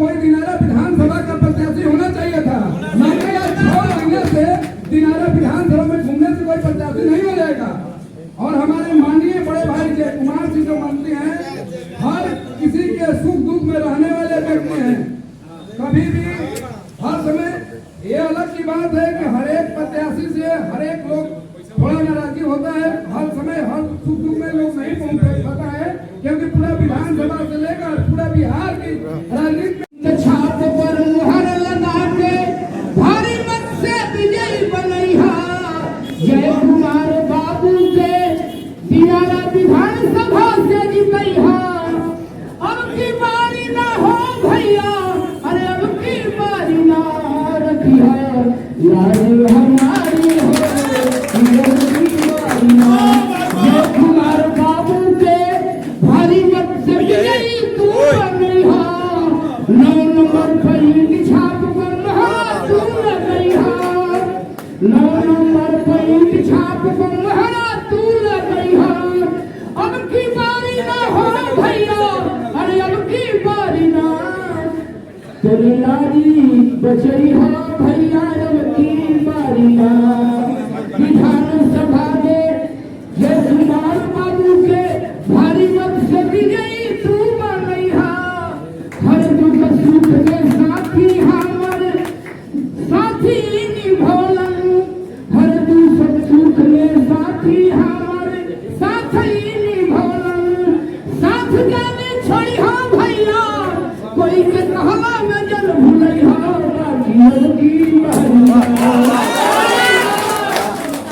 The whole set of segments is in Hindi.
कोई दिनारा विधानसभा का प्रत्याशी होना चाहिए था। मैंने 6 महीने से दिनारा विधानसभा में घूमने से कोई प्रत्याशी नहीं हो जाएगा। और हमारे माननीय बड़े भाई जय कुमार सिंह जो मंत्री हैं, हर किसी के सुख दुख में रहने वाले व्यक्ति हैं। कभी भी हर समय ये अलग की बात है कि हर एक प्रत्याशी से हर एक लोग थोड़ा नाराजगी होता है। हर समय हर सुख दुख में लोग नहीं पहुंच पाता है, क्योंकि पूरा विधानसभा से लेकर पूरा बिहार की राजनीति छाप पर मुहर लगा के भारी मत से विजयी बनैहा। जय कुमार बाबू के दिनारा विधानसभा से जीतैहा। अब की बारी ना हो भैया, अरे अब की बारी ना रखिया, लाल हमारी हो जय कुमार बाबू के भारी मत से विजयी तू बनैहा। 9 नंबर पर ईंट छाप बंगहरा तू लगैहा। 9 नंबर पर ईंट छाप बंगहरा तू लगैहा। अब की बारी ना हो भैया, अरे अब की बारी ना तेरी लारी बचैहा भैया। अब की बारी ना विधानसभा में जय कुमार बाबू के भारी मत से विजयी तू बनैहा। हर दुख सुख में साथी हमर साथी निभौलन। हर दुख सुख में साथी हमर साथी निभौलन। साथ जाने छोड़िहा भैया, कोई के कहला में जल भुलैहा।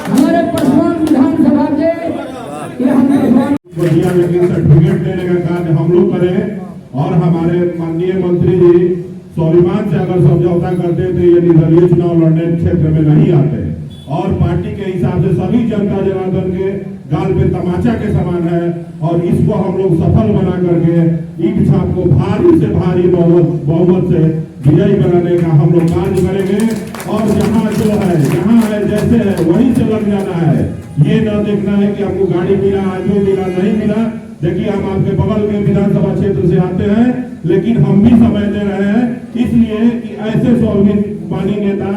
हमारे पसवान विधानसभा के बढ़िया लेकिन सर्टिफिकेट देने का कार्य हम लोग करें। और हमारे माननीय मंत्री जी स्वाभिमान से अगर समझौता करते तो ये निर्दलीय चुनाव लड़ने क्षेत्र में नहीं आते। और पार्टी के हिसाब से सभी जनता जनार्दन के गाल पे तमाचा के समान है। और इसको हम लोग सफल बना करके ईंट छाप को भारी से भारी बहुमत से विजयी बनाने का हम लोग कार्य करेंगे। और जहाँ जो है जहाँ है जैसे है वहीं से लग जाना है। ये न देखना है कि हमको गाड़ी मिला, आदमी मिला, नहीं मिला। देखिए हम आपके बगल के विधानसभा क्षेत्र से आते हैं, लेकिन हम भी समय दे रहे हैं इसलिए कि ऐसे स्वाभिमानी नेता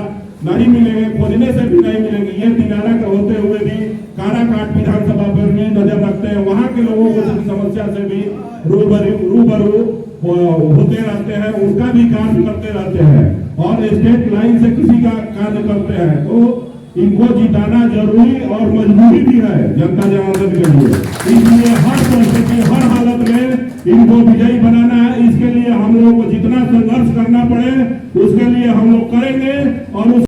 नहीं मिलेंगे, खोजने से भी नहीं मिलेंगे। ये दिनारा का होते हुए भी काराकाट विधानसभा पर भी नजर रखते हैं। वहाँ के लोगों को समस्या से भी रूबरू होते रहते हैं, उनका भी कार्य करते रहते हैं और स्टेट लाइन से किसी का कार्य करते हैं। तो इनको जिताना जरूरी और मजबूरी भी है जनता जनार्दन के लिए। इसलिए हर परिस्थिति हर हालत में इनको विजयी बनाना है। इसके लिए हम लोगों को जितना संघर्ष करना पड़े उसके लिए हम लोग करेंगे। और